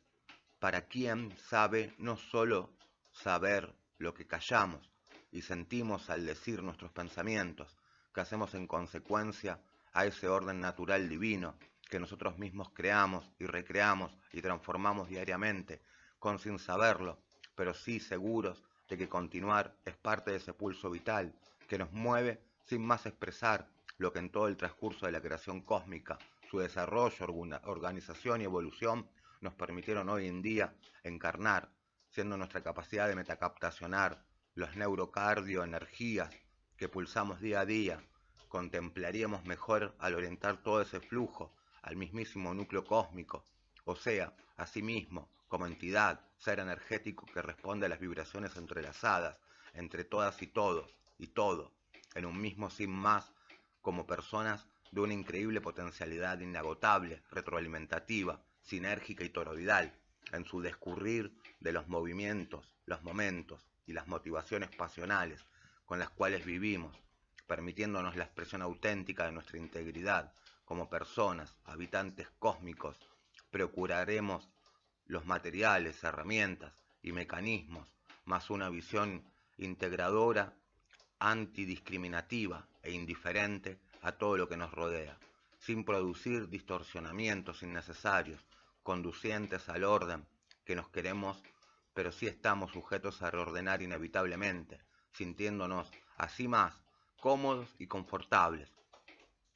Speaker 1: para quien sabe no solo saber lo que callamos y sentimos al decir nuestros pensamientos, que hacemos en consecuencia a ese orden natural divino que nosotros mismos creamos y recreamos y transformamos diariamente, con sin saberlo, pero sí seguros de que continuar es parte de ese pulso vital que nos mueve sin más expresar lo que en todo el transcurso de la creación cósmica, su desarrollo, organización y evolución nos permitieron hoy en día encarnar, siendo nuestra capacidad de metacaptacionar los neurocardioenergías que pulsamos día a día, contemplaríamos mejor al orientar todo ese flujo al mismísimo núcleo cósmico, o sea, a sí mismo, como entidad, ser energético que responde a las vibraciones entrelazadas entre todas y todos y todo, en un mismo sin más, como personas de una increíble potencialidad inagotable, retroalimentativa, sinérgica y toroidal, en su discurrir de los movimientos, los momentos y las motivaciones pasionales con las cuales vivimos, permitiéndonos la expresión auténtica de nuestra integridad como personas, habitantes cósmicos. Procuraremos los materiales, herramientas y mecanismos, más una visión integradora, antidiscriminativa e indiferente a todo lo que nos rodea, sin producir distorsionamientos innecesarios, conducientes al orden que nos queremos, pero sí estamos sujetos a reordenar inevitablemente, sintiéndonos así más cómodos y confortables,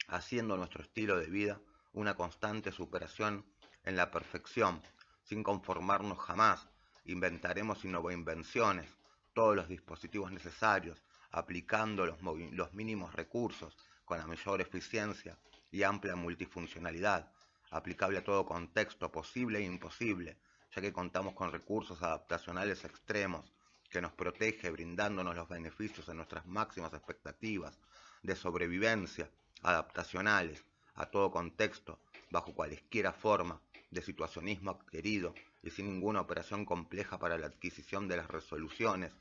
Speaker 1: haciendo nuestro estilo de vida una constante superación en la perfección, sin conformarnos jamás. Inventaremos invenciones, todos los dispositivos necesarios, aplicando los mínimos recursos con la mayor eficiencia y amplia multifuncionalidad, aplicable a todo contexto posible e imposible, ya que contamos con recursos adaptacionales extremos que nos protege brindándonos los beneficios de nuestras máximas expectativas de sobrevivencia adaptacionales a todo contexto, bajo cualesquiera forma de situacionismo adquirido y sin ninguna operación compleja para la adquisición de las resoluciones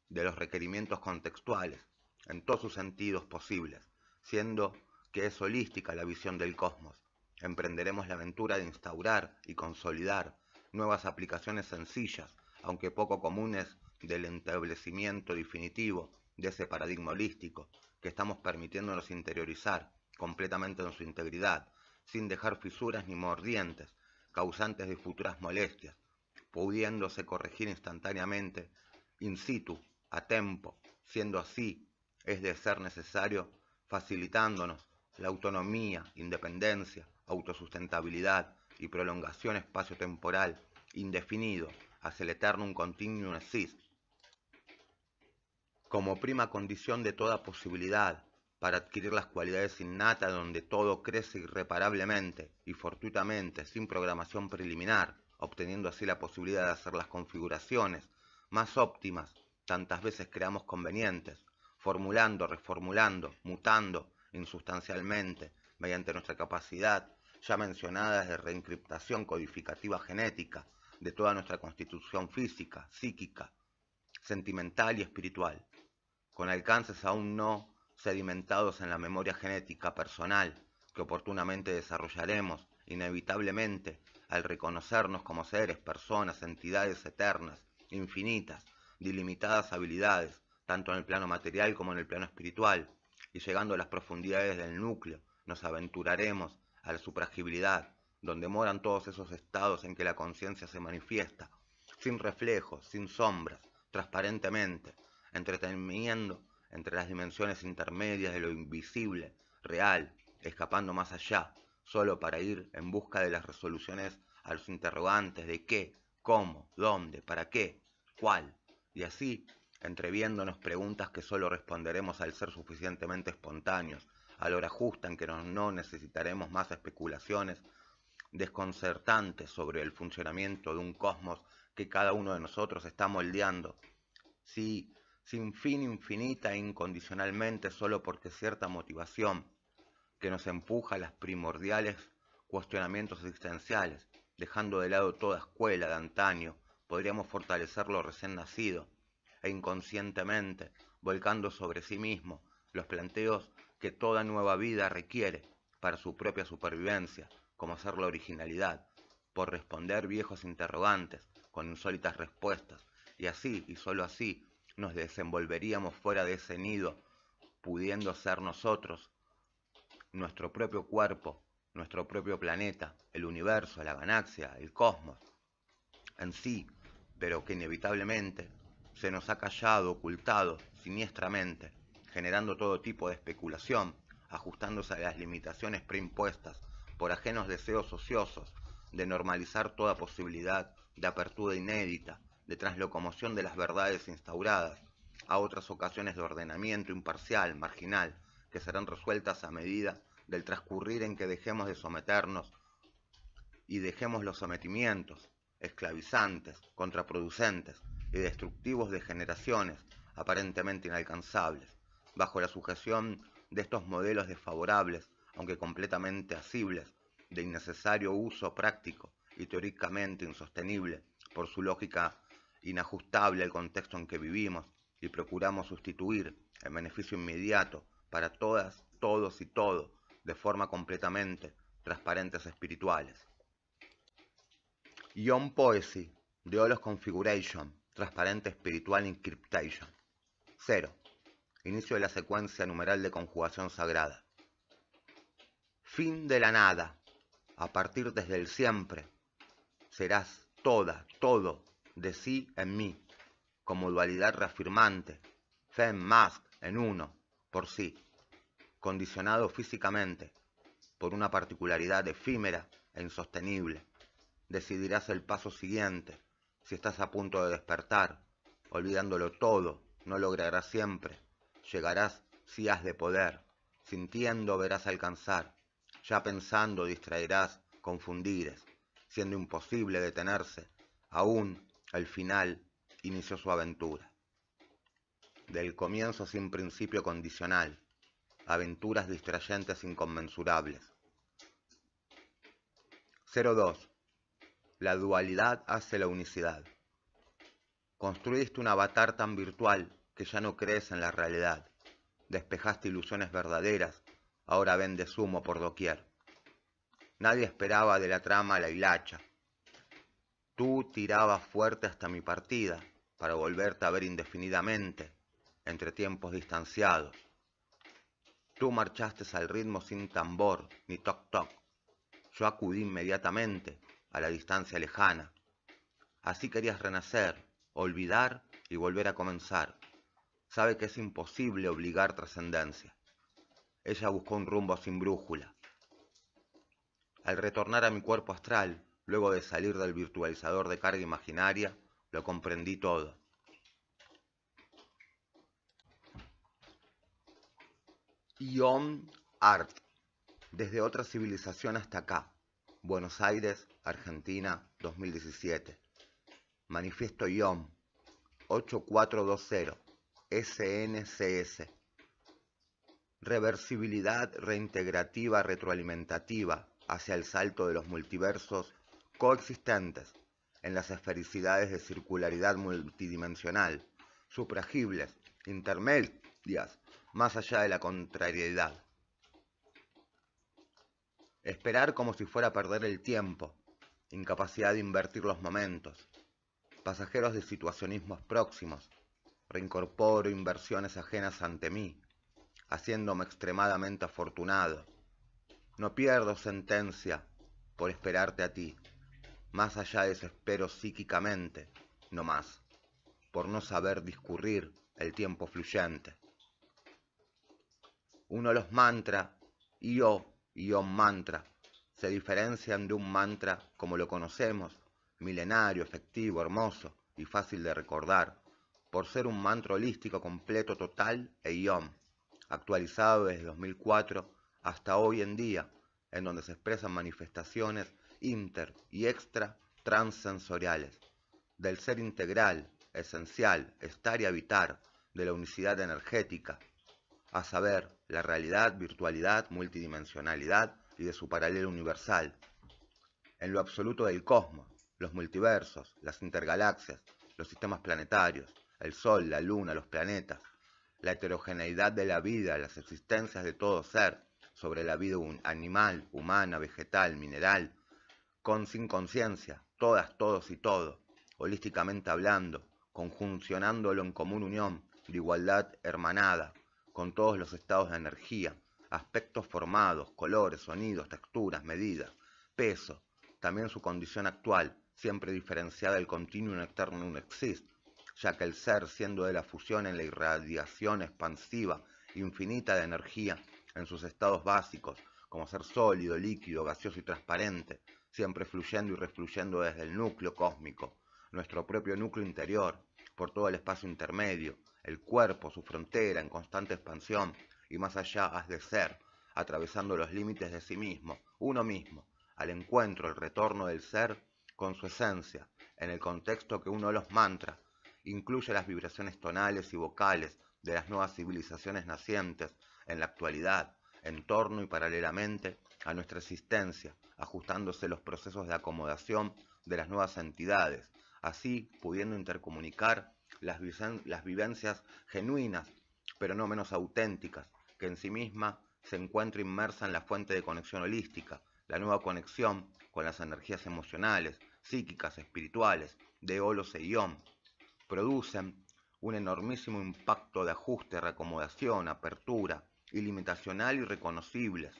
Speaker 1: de los requerimientos contextuales, en todos sus sentidos posibles, siendo que es holística la visión del cosmos. Emprenderemos la aventura de instaurar y consolidar nuevas aplicaciones sencillas, aunque poco comunes, del establecimiento definitivo de ese paradigma holístico que estamos permitiéndonos interiorizar completamente en su integridad, sin dejar fisuras ni mordientes, causantes de futuras molestias, pudiéndose corregir instantáneamente, in situ, a tempo, siendo así, es de ser necesario, facilitándonos la autonomía, independencia, autosustentabilidad y prolongación espacio-temporal indefinido hacia el eternum continuum exist, como prima condición de toda posibilidad para adquirir las cualidades innatas donde todo crece irreparablemente y fortuitamente sin programación preliminar, obteniendo así la posibilidad de hacer las configuraciones más óptimas tantas veces creamos convenientes, formulando, reformulando, mutando insustancialmente mediante nuestra capacidad ya mencionada de reencriptación codificativa genética de toda nuestra constitución física, psíquica, sentimental y espiritual, con alcances aún no sedimentados en la memoria genética personal que oportunamente desarrollaremos inevitablemente al reconocernos como seres, personas, entidades eternas, infinitas, de ilimitadas habilidades, tanto en el plano material como en el plano espiritual, y llegando a las profundidades del núcleo, nos aventuraremos a la supragibilidad, donde moran todos esos estados en que la conciencia se manifiesta, sin reflejos, sin sombras, transparentemente, entreteniendo entre las dimensiones intermedias de lo invisible, real, escapando más allá, solo para ir en busca de las resoluciones a los interrogantes de qué, cómo, dónde, para qué, cuál, y así, entreviéndonos preguntas que solo responderemos al ser suficientemente espontáneos, a la hora justa en que no necesitaremos más especulaciones desconcertantes sobre el funcionamiento de un cosmos que cada uno de nosotros está moldeando, sí, sin fin infinita e incondicionalmente solo porque cierta motivación que nos empuja a los primordiales cuestionamientos existenciales, dejando de lado toda escuela de antaño, podríamos fortalecer lo recién nacido e inconscientemente, volcando sobre sí mismo los planteos que toda nueva vida requiere para su propia supervivencia, como ser la originalidad, por responder viejos interrogantes con insólitas respuestas, y así, y sólo así, nos desenvolveríamos fuera de ese nido, pudiendo ser nosotros, nuestro propio cuerpo, nuestro propio planeta, el universo, la galaxia, el cosmos, en sí, pero que inevitablemente se nos ha callado, ocultado, siniestramente, generando todo tipo de especulación, ajustándose a las limitaciones preimpuestas por ajenos deseos ociosos de normalizar toda posibilidad de apertura inédita, de translocomoción de las verdades instauradas, a otras ocasiones de ordenamiento imparcial, marginal, que serán resueltas a medida del transcurrir en que dejemos de someternos y dejemos los sometimientos esclavizantes, contraproducentes y destructivos de generaciones aparentemente inalcanzables, bajo la sujeción de estos modelos desfavorables, aunque completamente asibles, de innecesario uso práctico y teóricamente insostenible por su lógica inajustable al contexto en que vivimos, y procuramos sustituir el beneficio inmediato para todas, todos y todo, de forma completamente transparentes espirituales. Ion Poesy, de Holos Configuration, transparente espiritual encryptation. 0. Inicio de la secuencia numeral de conjugación sagrada. Fin de la nada. A partir desde el siempre, serás toda, todo, de sí en mí, como dualidad reafirmante, fem mask en uno, por sí, condicionado físicamente por una particularidad efímera e insostenible. Decidirás el paso siguiente, si estás a punto de despertar, olvidándolo todo, no lograrás siempre, llegarás si has de poder, sintiendo verás alcanzar, ya pensando distraerás, confundires, siendo imposible detenerse, aún el final inició su aventura. Del comienzo sin principio condicional, aventuras distrayentes inconmensurables. 02. La dualidad hace la unicidad. Construiste un avatar tan virtual que ya no crees en la realidad. Despejaste ilusiones verdaderas, ahora vendes humo por doquier. Nadie esperaba de la trama la hilacha. Tú tirabas fuerte hasta mi partida, para volverte a ver indefinidamente, entre tiempos distanciados. Tú marchaste al ritmo sin tambor ni toc-toc. Yo acudí inmediatamente a la distancia lejana. Así querías renacer, olvidar y volver a comenzar. Sabe que es imposible obligar trascendencia. Ella buscó un rumbo sin brújula. Al retornar a mi cuerpo astral, luego de salir del virtualizador de carga imaginaria, lo comprendí todo. Ion Art. Desde otra civilización hasta acá. Buenos Aires, Argentina, 2017. Manifiesto IOM 8420 SNCS. Reversibilidad reintegrativa retroalimentativa hacia el salto de los multiversos coexistentes en las esfericidades de circularidad multidimensional, supragibles, intermedias, más allá de la contrariedad. Esperar como si fuera a perder el tiempo, incapacidad de invertir los momentos, pasajeros de situacionismos próximos, reincorporo inversiones ajenas ante mí, haciéndome extremadamente afortunado. No pierdo sentencia por esperarte a ti, más allá desespero psíquicamente, no más, por no saber discurrir el tiempo fluyente. Uno de los mantras, yo y Om mantra, se diferencian de un mantra como lo conocemos, milenario, efectivo, hermoso y fácil de recordar, por ser un mantra holístico completo, total e IOM, actualizado desde 2004 hasta hoy en día, en donde se expresan manifestaciones inter y extra transsensoriales, del ser integral, esencial, estar y habitar, de la unicidad energética, a saber, la realidad, virtualidad, multidimensionalidad y de su paralelo universal, en lo absoluto del cosmos, los multiversos, las intergalaxias, los sistemas planetarios, el Sol, la Luna, los planetas, la heterogeneidad de la vida, las existencias de todo ser, sobre la vida animal, humana, vegetal, mineral, con sin conciencia, todas, todos y todo, holísticamente hablando, conjuncionándolo en común unión, de igualdad hermanada, con todos los estados de energía, aspectos formados, colores, sonidos, texturas, medidas, peso, también su condición actual, siempre diferenciada del continuum eterno non exist, ya que el ser, siendo de la fusión en la irradiación expansiva infinita de energía en sus estados básicos, como ser sólido, líquido, gaseoso y transparente, siempre fluyendo y refluyendo desde el núcleo cósmico, nuestro propio núcleo interior, por todo el espacio intermedio, el cuerpo, su frontera en constante expansión, y más allá has de ser, atravesando los límites de sí mismo, uno mismo, al encuentro, el retorno del ser con su esencia, en el contexto que uno de los mantras incluye las vibraciones tonales y vocales de las nuevas civilizaciones nacientes en la actualidad, en torno y paralelamente a nuestra existencia, ajustándose los procesos de acomodación de las nuevas entidades, así pudiendo intercomunicar las vivencias genuinas, pero no menos auténticas, que en sí misma se encuentra inmersa en la fuente de conexión holística, la nueva conexión con las energías emocionales, psíquicas, espirituales, de Holos e Ion, producen un enormísimo impacto de ajuste, reacomodación, apertura, ilimitacional y reconocibles,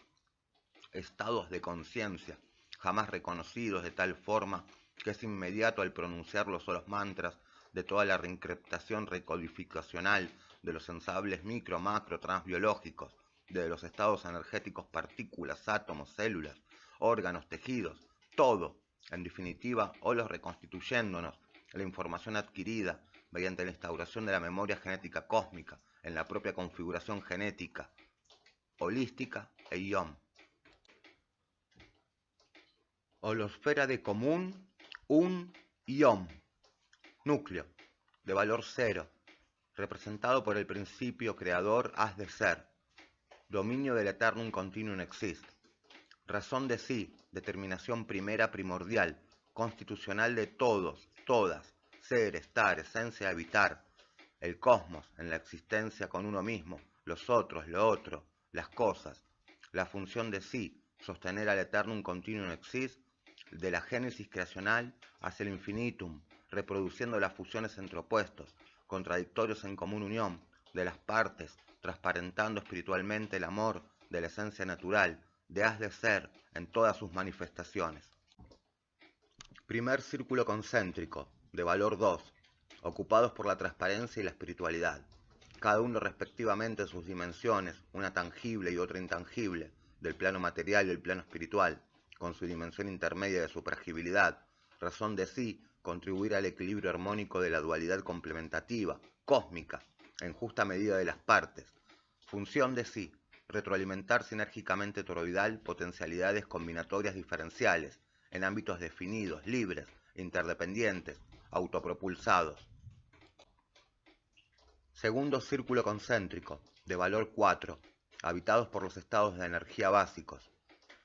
Speaker 1: estados de conciencia, jamás reconocidos de tal forma que es inmediato al pronunciar los solos mantras de toda la reencriptación recodificacional de los sensables micro, macro, transbiológicos, de los estados energéticos, partículas, átomos, células, órganos, tejidos, todo, en definitiva, holos reconstituyéndonos la información adquirida mediante la instauración de la memoria genética cósmica en la propia configuración genética, holística e IOM. Holosfera de común, un IOM, núcleo, de valor cero, representado por el principio creador has de ser, dominio del eternum continuum exist, razón de sí, determinación primera primordial, constitucional de todos, todas, ser, estar, esencia, habitar, el cosmos en la existencia con uno mismo, los otros, lo otro, las cosas, la función de sí, sostener al eternum continuum exist, de la génesis creacional hacia el infinitum, reproduciendo las fusiones entre opuestos, contradictorios en común unión, de las partes, transparentando espiritualmente el amor de la esencia natural, de haz de ser en todas sus manifestaciones. Primer círculo concéntrico, de valor 2, ocupados por la transparencia y la espiritualidad, cada uno respectivamente en sus dimensiones, una tangible y otra intangible, del plano material y el plano espiritual, con su dimensión intermedia de supragibilidad, razón de sí, contribuir al equilibrio armónico de la dualidad complementativa, cósmica, en justa medida de las partes, función de sí, retroalimentar sinérgicamente toroidal potencialidades combinatorias diferenciales, en ámbitos definidos, libres, interdependientes, autopropulsados. Segundo círculo concéntrico, de valor 4, habitados por los estados de energía básicos,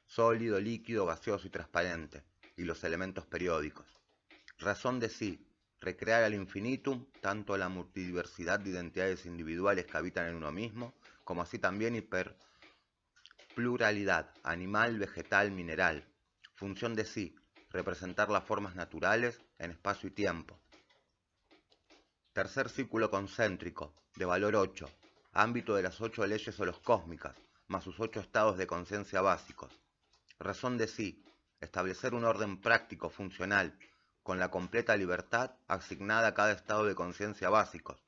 Speaker 1: sólido, líquido, gaseoso y transparente, y los elementos periódicos. Razón de sí, recrear al infinitum tanto la multidiversidad de identidades individuales que habitan en uno mismo, como así también hiperpluralidad, animal, vegetal, mineral. Función de sí, representar las formas naturales en espacio y tiempo. Tercer círculo concéntrico, de valor 8, ámbito de las 8 leyes holoscósmicas, más sus 8 estados de conciencia básicos. Razón de sí, establecer un orden práctico, funcional, con la completa libertad asignada a cada estado de conciencia básicos.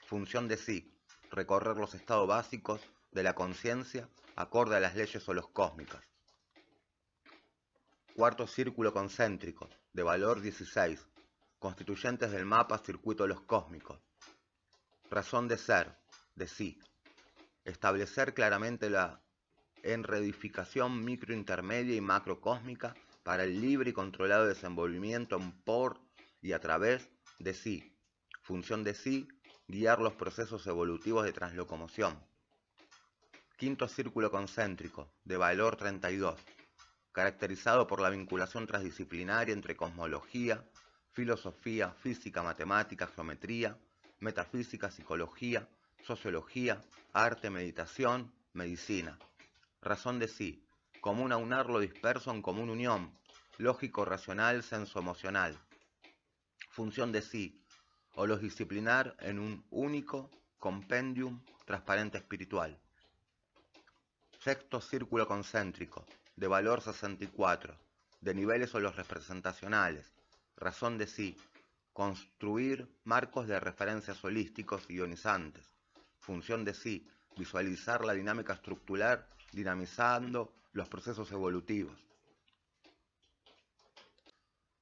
Speaker 1: Función de sí, recorrer los estados básicos de la conciencia acorde a las leyes holoscósmicas. Cuarto círculo concéntrico, de valor 16, constituyentes del mapa circuito holoscósmico. Razón de ser, de sí, establecer claramente la enredificación microintermedia y macrocósmica para el libre y controlado desenvolvimiento en por y a través de sí. Función de sí, guiar los procesos evolutivos de translocomoción. Quinto círculo concéntrico, de valor 32, caracterizado por la vinculación transdisciplinaria entre cosmología, filosofía, física, matemática, geometría, metafísica, psicología, sociología, arte, meditación, medicina. Razón de sí, común aunar lo disperso en común unión, lógico, racional, senso-emocional. Función de sí, o los disciplinar en un único compendium transparente espiritual. Sexto círculo concéntrico, de valor 64, de niveles o los representacionales. Razón de sí, construir marcos de referencias holísticos y ionizantes. Función de sí, visualizar la dinámica estructural dinamizando los procesos evolutivos.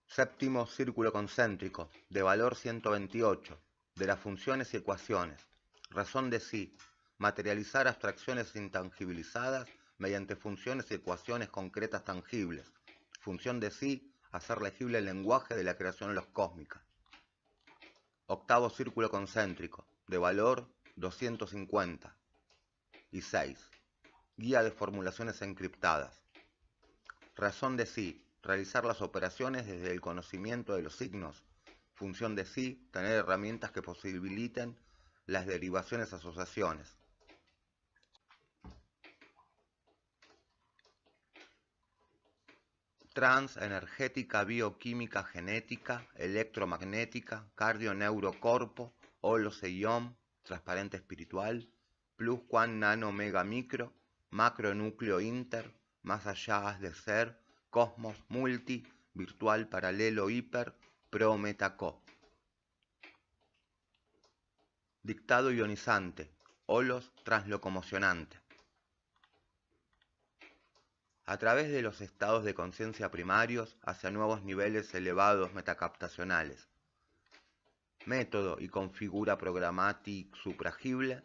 Speaker 1: Séptimo círculo concéntrico, de valor 128, de las funciones y ecuaciones. Razón de sí, materializar abstracciones intangibilizadas mediante funciones y ecuaciones concretas tangibles. Función de sí, hacer legible el lenguaje de la creación holoscósmica. Octavo círculo concéntrico, de valor 256, guía de formulaciones encriptadas. Razón de sí, realizar las operaciones desde el conocimiento de los signos. Función de sí, tener herramientas que posibiliten las derivaciones asociaciones. Trans, energética, bioquímica, genética, electromagnética, cardio, neurocorpo, holo, seiom, transparente espiritual, plus, cuan, nano, mega, micro, macro, núcleo, inter, más allá, has de ser, cosmos, multi, virtual, paralelo, hiper, pro, meta, co. Dictado ionizante, holos, translocomocionante. A través de los estados de conciencia primarios hacia nuevos niveles elevados metacaptacionales. Método y configura programátic supragible,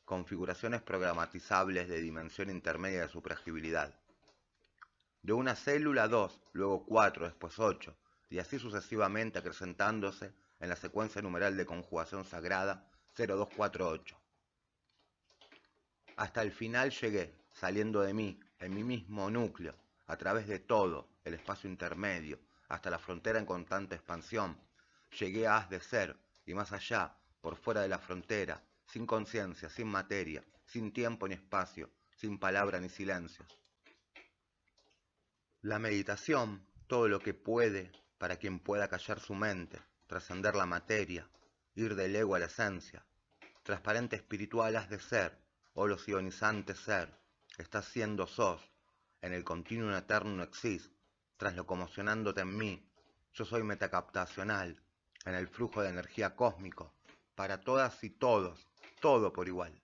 Speaker 1: configuraciones programatizables de dimensión intermedia de supragibilidad. De una célula 2, luego 4, después 8, y así sucesivamente acrecentándose en la secuencia numeral de conjugación sagrada 0248. Hasta el final llegué, saliendo de mí, en mi mismo núcleo, a través de todo el espacio intermedio, hasta la frontera en constante expansión. Llegué a haz de ser, y más allá, por fuera de la frontera, sin conciencia, sin materia, sin tiempo ni espacio, sin palabra ni silencios. La meditación, todo lo que puede para quien pueda callar su mente, trascender la materia, ir del ego a la esencia. Transparente espiritual has de ser, oh los ionizantes ser, estás siendo sos, en el continuo eterno exis, translocomocionándote en mí, yo soy metacaptacional, en el flujo de energía cósmico, para todas y todos, todo por igual.